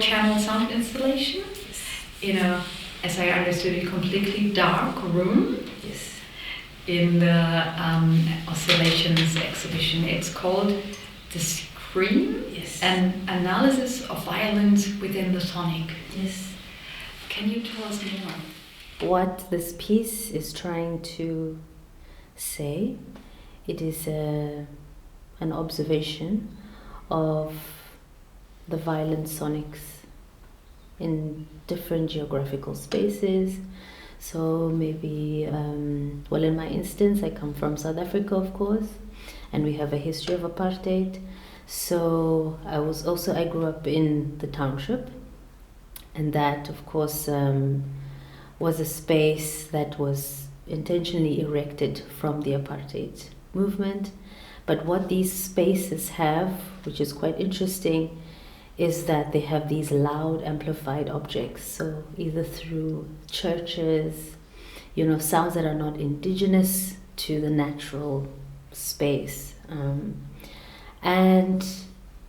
4-channel sound installation in a, as I understood it, completely dark room. Yes. In the Oscillations exhibition. It's called The Scream, yes. An Analysis of Violence Within the Sonic. Yes. Can you tell us more? What this piece is trying to say, it is an observation of the violent sonics in different geographical spaces. So maybe, well, in my instance, I come from South Africa, of course, and we have a history of apartheid. So I grew up in the township, and that, of course, was a space that was intentionally erected from the apartheid movement. But what these spaces have, which is quite interesting, is that they have these loud amplified objects. So either through churches, sounds that are not indigenous to the natural space. And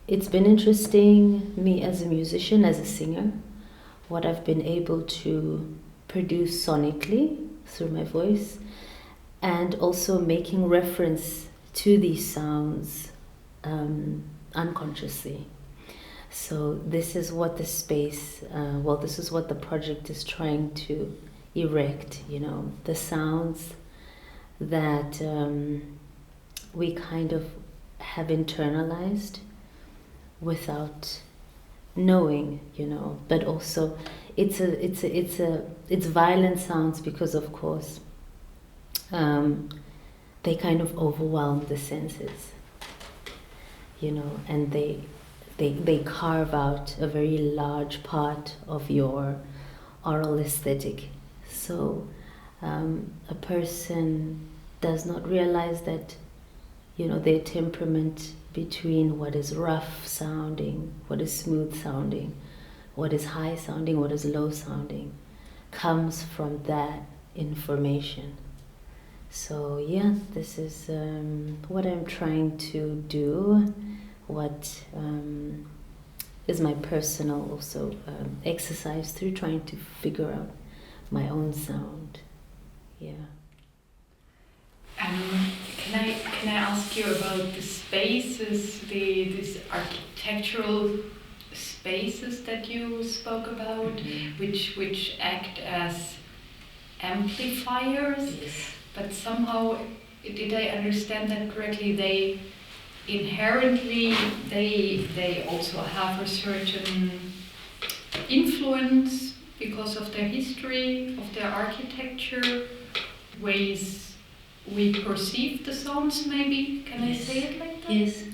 it's been interesting, me as a musician, as a singer, what I've been able to produce sonically through my voice, and also making reference to these sounds unconsciously. So this is what the space, this is what the project is trying to erect, the sounds that we kind of have internalized without knowing, but also it's violent sounds because, of course, they kind of overwhelm the senses, and they carve out a very large part of your oral aesthetic. So a person does not realize that, their temperament between what is rough sounding, what is smooth sounding, what is high sounding, what is low sounding, comes from that information. So yeah, this is what I'm trying to do, what is my personal also exercise through trying to figure out my own sound. Yeah. Can I ask you about the spaces, these architectural spaces that you spoke about, which act as amplifiers? Yes. But somehow, did I understand that correctly? They inherently they also have a certain influence because of their history, of their architecture, ways we perceive the sounds, maybe? Can I say it like that? Yes.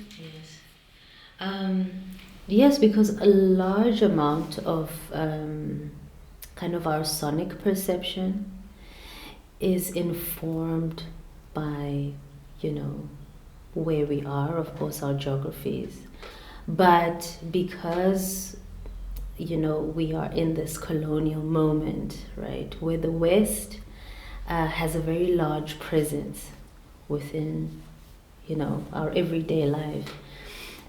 Yes, because a large amount of kind of our sonic perception is informed by, where we are, of course, our geographies. But because, we are in this colonial moment, right, where the West has a very large presence within, our everyday life.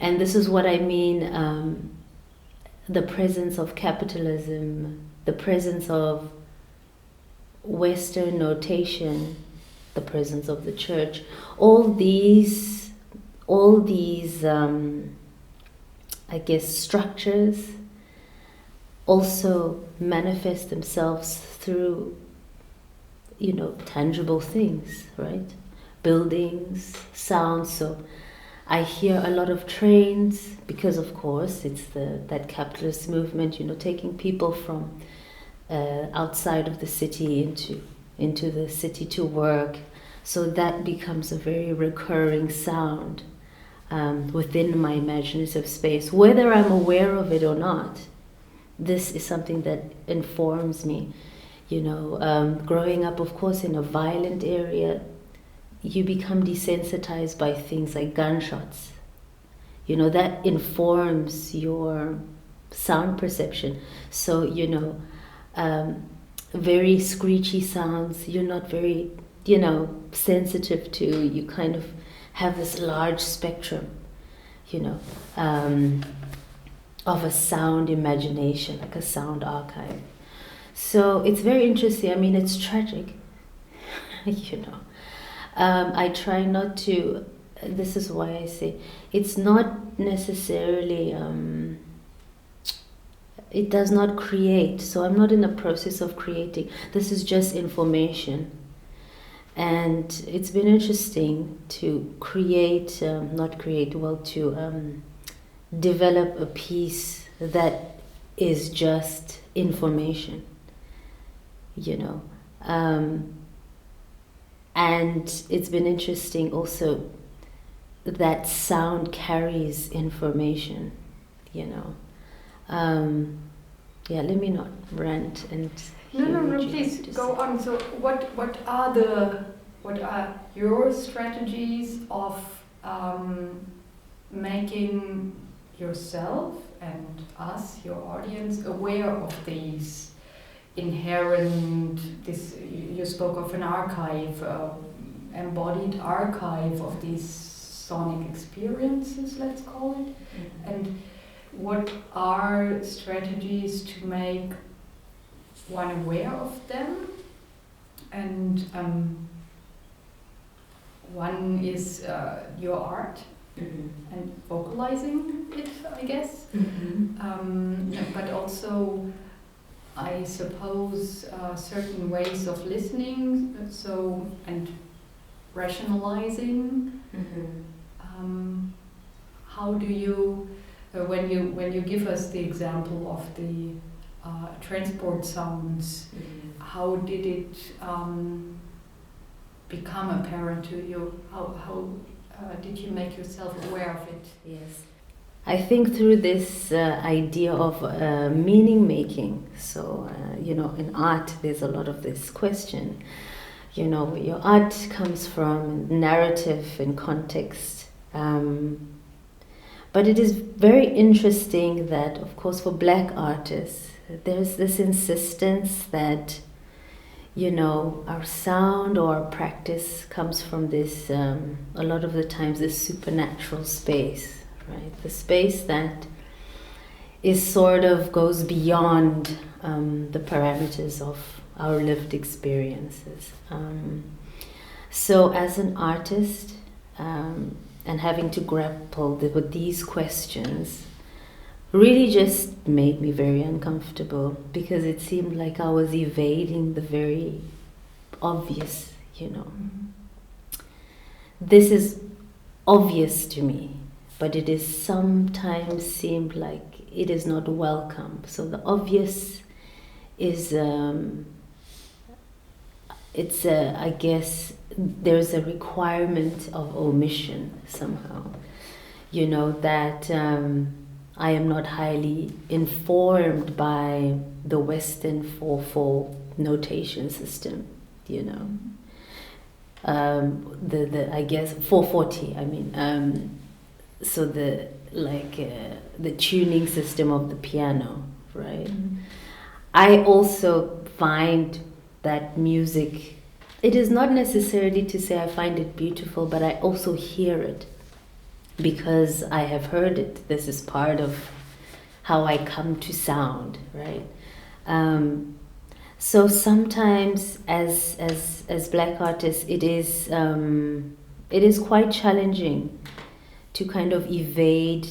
And this is what I mean, the presence of capitalism, the presence of Western notation, the presence of the church, all these I guess structures also manifest themselves through tangible things, right? Buildings, sounds. So I hear a lot of trains because, of course, it's that capitalist movement, taking people from outside of the city into the city to work. So that becomes a very recurring sound within my imaginative space, whether I'm aware of it or not. This is something that informs me. Growing up, of course, in a violent area, you become desensitized by things like gunshots. That informs your sound perception. So, very screechy sounds, you're not very, sensitive to. You kind of have this large spectrum, of a sound imagination, like a sound archive. So it's very interesting. I mean, it's tragic, you know. I try not to, this is why I say, it's not necessarily, it does not create. So I'm not in the process of creating. This is just information. And it's been interesting to create, to develop a piece that is just information, you know. And it's been interesting also that sound carries information, you know. Yeah, let me not rant and... No, please go on. So what are your strategies of making yourself and us, your audience, aware of these inherent, you spoke of an archive, embodied archive of these sonic experiences, let's call it. Mm-hmm. And what are strategies to make one aware of them? And one is your art. Mm-hmm. And vocalizing it, I guess. Mm-hmm. But also, I suppose, certain ways of listening, so, and rationalizing. Mm-hmm. How do you, when you give us the example of the transport sounds, mm-hmm. how did it become apparent to you? How did you make yourself aware of it? Yes, I think through this idea of meaning making. So, you know, in art, there's a lot of this question, you know, where your art comes from, narrative and context. But it is very interesting that, of course, for Black artists, there's this insistence that, you know, our sound or our practice comes from this, a lot of the times, this supernatural space, right? The space that is sort of goes beyond the parameters of our lived experiences. So as an artist, and having to grapple with these questions really just made me very uncomfortable, because it seemed like I was evading the very obvious, you know. Mm-hmm. This is obvious to me, but it is sometimes seemed like it is not welcome. So the obvious is, I guess, there's a requirement of omission somehow, you know, that I am not highly informed by the Western 4/4 notation system, you know. I guess 440. I mean, so the tuning system of the piano, right? Mm-hmm. I also find that music, it is not necessarily to say I find it beautiful, but I also hear it because I have heard it. This is part of how I come to sound, right? So sometimes as Black artists, it is quite challenging to kind of evade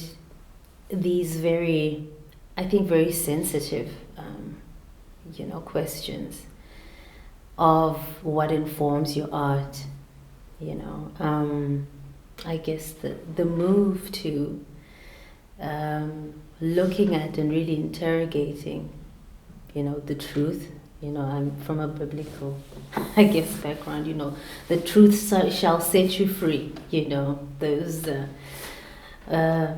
these very, I think, very sensitive, you know, questions of what informs your art, you know. I guess the move to looking at and really interrogating, you know, the truth. You know, I'm from a biblical, I guess, background. You know, the truth shall set you free. You know, those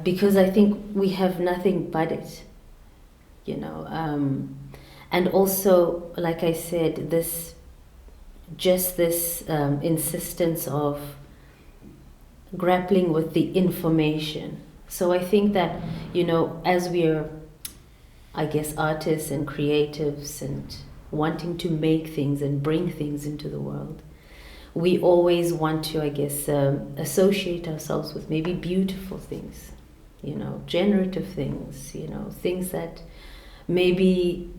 because I think we have nothing but it. You know, and also, like I said, this insistence of grappling with the information. So I think that, you know, as we are, I guess, artists and creatives and wanting to make things and bring things into the world, we always want to, I guess, associate ourselves with maybe beautiful things, generative things, things that maybe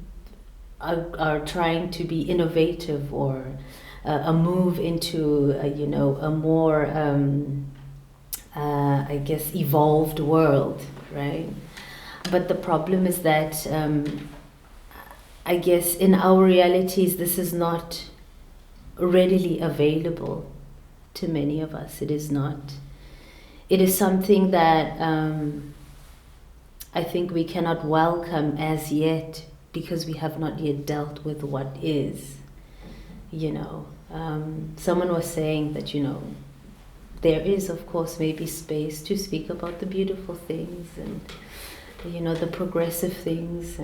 are trying to be innovative, or a move into a more I guess evolved world, right? But the problem is that I guess in our realities this is not readily available to many of us. It is not. It is something that I think we cannot welcome as yet, because we have not yet dealt with what is. Someone was saying that there is, of course, maybe space to speak about the beautiful things and the progressive things,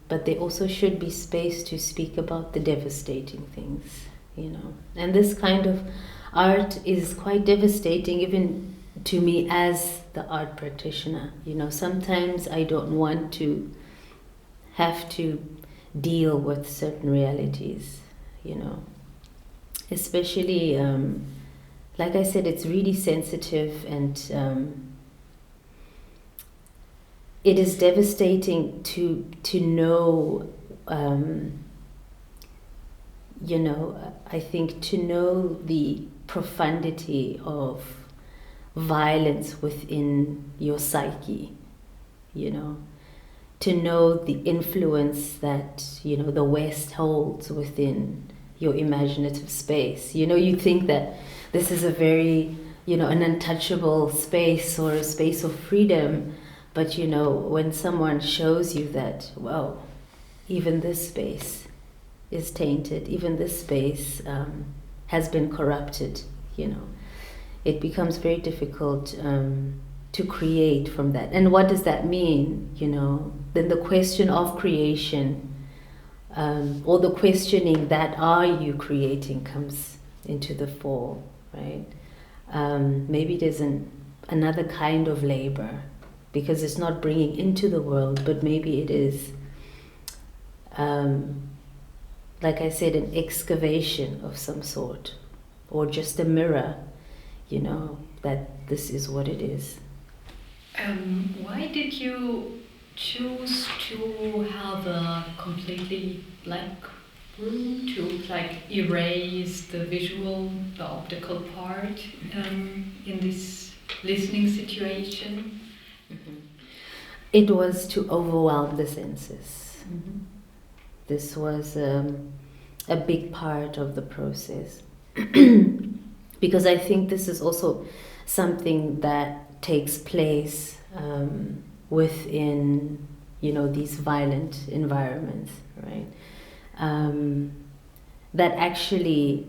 but there also should be space to speak about the devastating things, and this kind of art is quite devastating even to me as the art practitioner. Sometimes I don't want to have to deal with certain realities, especially like I said, it's really sensitive, and it is devastating to know, I think to know the profundity of violence within your psyche, to know the influence that, the West holds within your imaginative space. You think that this is a very, an untouchable space or a space of freedom, but when someone shows you that, well, even this space is tainted, even this space has been corrupted, it becomes very difficult to create from that. And what does that mean? Then the question of creation, or the questioning that are you creating, comes into the fore, right? Maybe there's another kind of labor, because it's not bringing into the world, but maybe it is, like I said, an excavation of some sort, or just a mirror, that this is what it is. Why did you choose to have a completely blank room, to erase the visual, the optical part in this listening situation? Mm-hmm. It was to overwhelm the senses. Mm-hmm. This was a big part of the process. Because I think this is also something that takes place within, these violent environments, right? That actually,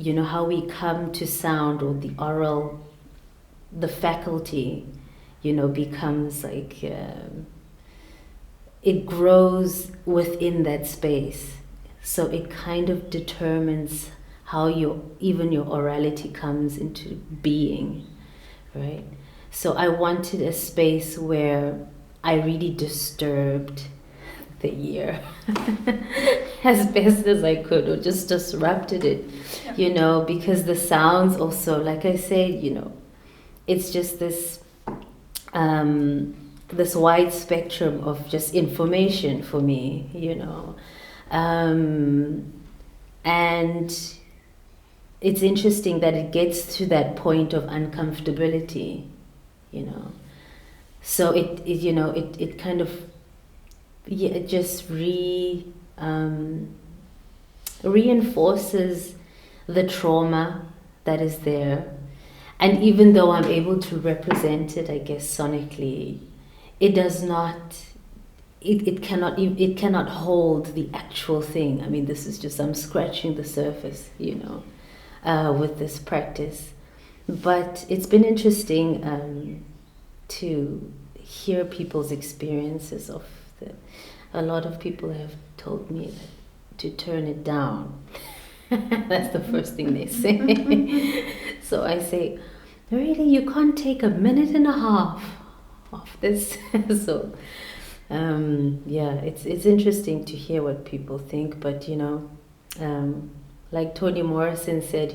how we come to sound, or the oral, the faculty, becomes like, it grows within that space. So it kind of determines how your orality comes into being, right? So I wanted a space where I really disturbed the ear as best as I could, or just disrupted it, because the sounds also, like I said, it's just this this wide spectrum of just information for me, and it's interesting that it gets to that point of uncomfortability, so it kind of, it just reinforces the trauma that is there. And even though I'm able to represent it, I guess, sonically, it does not, it cannot hold the actual thing. I mean, this is just, I'm scratching the surface, with this practice. But it's been interesting to hear people's experiences of a lot of people have told me to turn it down. That's the first thing they say. So I say, really, you can't take 1.5 minutes of this? So it's interesting to hear what people think, but like Toni Morrison said,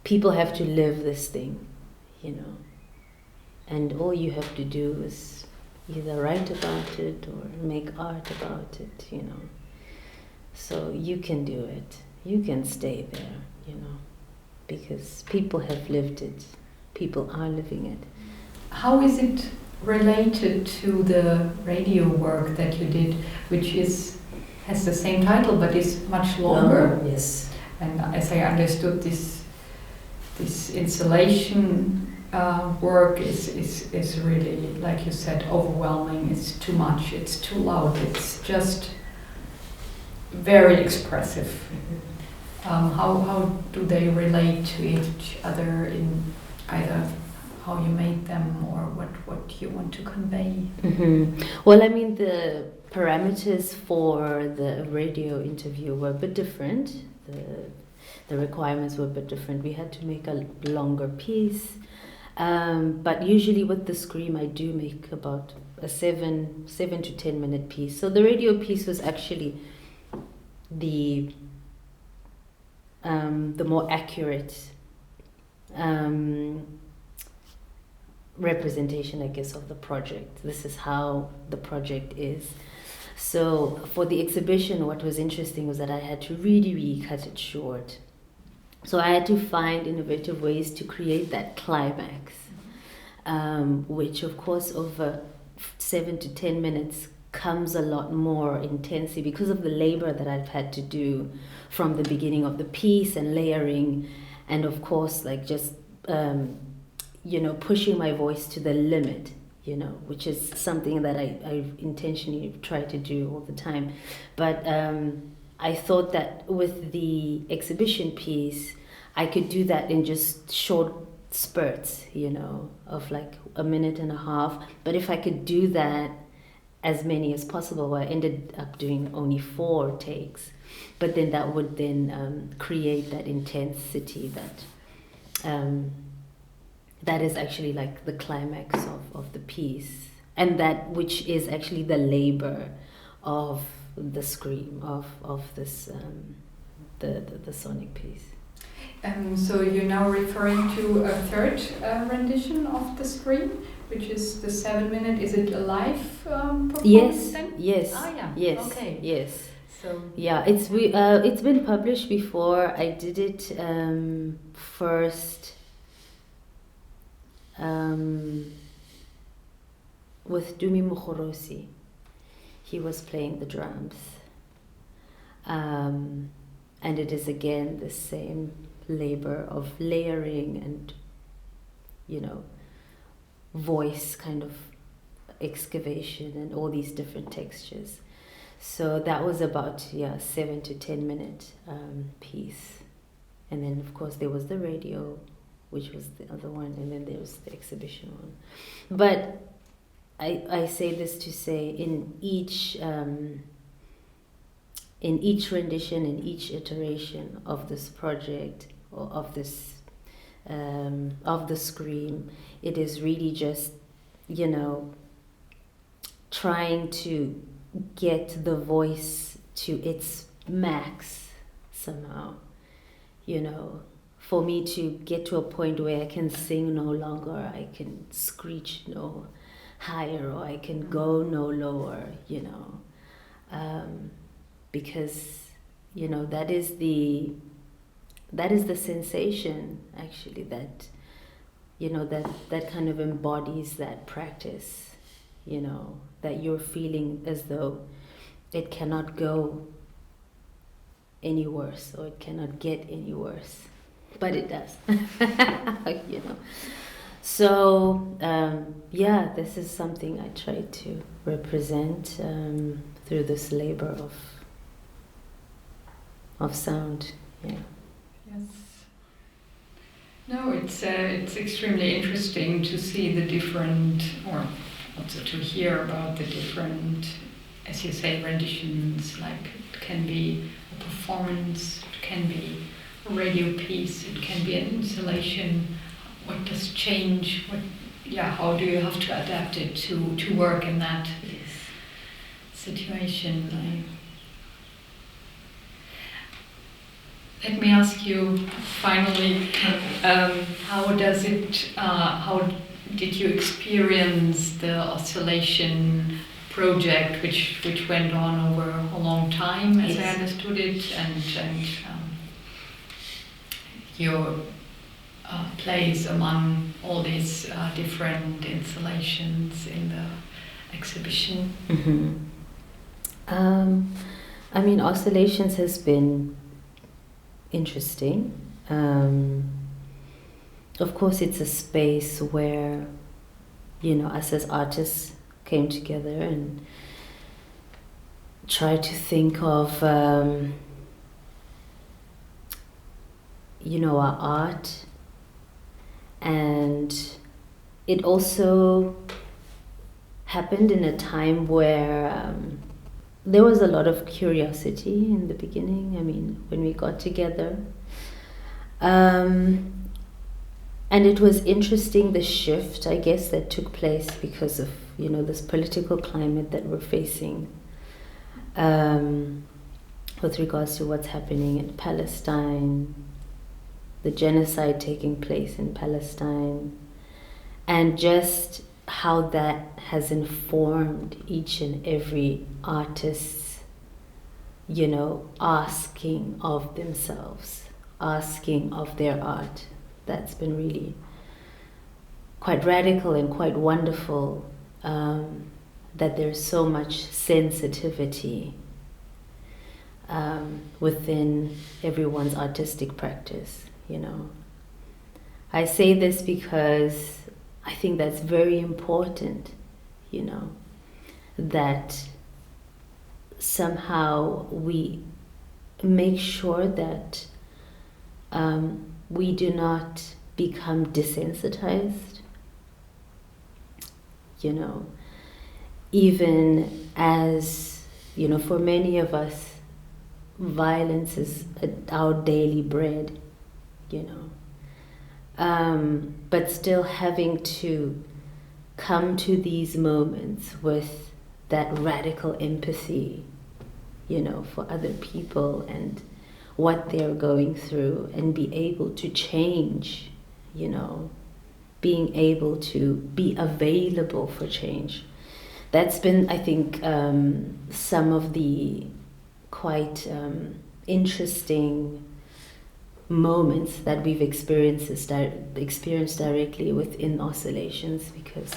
people have to live this thing, and all you have to do is either write about it or make art about it, you know. So you can do it. You can stay there, you know, because people have lived it. People are living it. How is it related to the radio work that you did, which has the same title but is much longer? Yes. And as I understood, this installation work is really, like you said, overwhelming. It's too much. It's too loud. It's just very expressive. How do they relate to each other in either how you made them or what you want to convey? Mm-hmm. Well, I mean, the parameters for the radio interview were a bit different. The requirements were a bit different. We had to make a longer piece, but usually with the Scream, I do make about a 7 to 10 minute piece. So the radio piece was actually the more accurate representation, I guess, of the project. This is how the project is. So for the exhibition, what was interesting was that I had to really cut it short. So I had to find innovative ways to create that climax, which of course over 7 to 10 minutes comes a lot more intensely because of the labor that I've had to do from the beginning of the piece and layering, and of course like just pushing my voice to the limit, which is something that I intentionally try to do all the time. But I thought that with the exhibition piece, I could do that in just short spurts, of like a minute and a half. But if I could do that as many as possible, I ended up doing only 4 takes. But then that would then create that intensity that is actually like the climax of the piece, and that which is actually the labor of the Scream of this the sonic piece. So you're now referring to a third rendition of the Scream, which is the 7 minute. Is it a live performance? Yes. Then? Yes. Ah, yeah. Yes. Okay. Yes. So yeah, it's been published before. I did it first with Dumi Mukhorosi. He was playing the drums, and it is again the same labor of layering and voice kind of excavation and all these different textures. So that was about 7 to 10 minute piece, and then of course there was the radio, which was the other one, and then there was the exhibition one. But I say this to say in each rendition, in each iteration of this project or of this of the Scream, it is really just trying to get the voice to its max somehow, for me to get to a point where I can sing no longer, I can screech no higher, or I can go no lower, because that is the sensation actually that that kind of embodies that practice, that you're feeling as though it cannot go any worse, or it cannot get any worse, but it does. So this is something I try to represent through this labor of sound. Yeah. Yes. No, it's extremely interesting to see the different, or also to hear about the different, as you say, renditions. Like it can be a performance, it can be a radio piece, it can be an installation. What does change? How do you have to adapt it to work in that situation? Let me ask you finally, how did you experience the Oscillation project, which went on over a long time, as I understood it, and your place among all these different installations in the exhibition? I mean, Oscillations has been interesting. Of course, it's a space where, us as artists came together and tried to think of, our art. And it also happened in a time where there was a lot of curiosity in the beginning. I mean, when we got together. And it was interesting, the shift, I guess, that took place because of, this political climate that we're facing with regards to what's happening in Palestine, the genocide taking place in Palestine, and just how that has informed each and every artist's, asking of themselves, asking of their art. That's been really quite radical and quite wonderful, that there's so much sensitivity within everyone's artistic practice, I say this because I think that's very important, that somehow we make sure that we do not become desensitized, even as, for many of us, violence is our daily bread, but still having to come to these moments with that radical empathy, for other people and what they're going through, and be able to change, being able to be available for change. That's been, I think, some of the quite interesting moments that we've experienced directly within Oscillations, because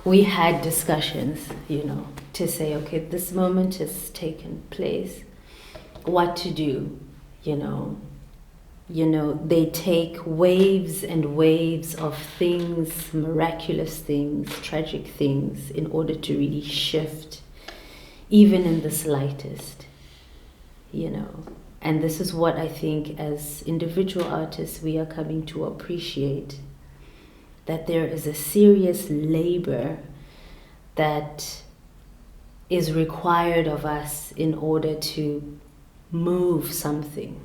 we had discussions, to say, okay, this moment has taken place, what to do. They take waves and waves of things, miraculous things, tragic things, in order to really shift, even in the slightest, And this is what I think as individual artists we are coming to appreciate, that there is a serious labor that is required of us in order to move something.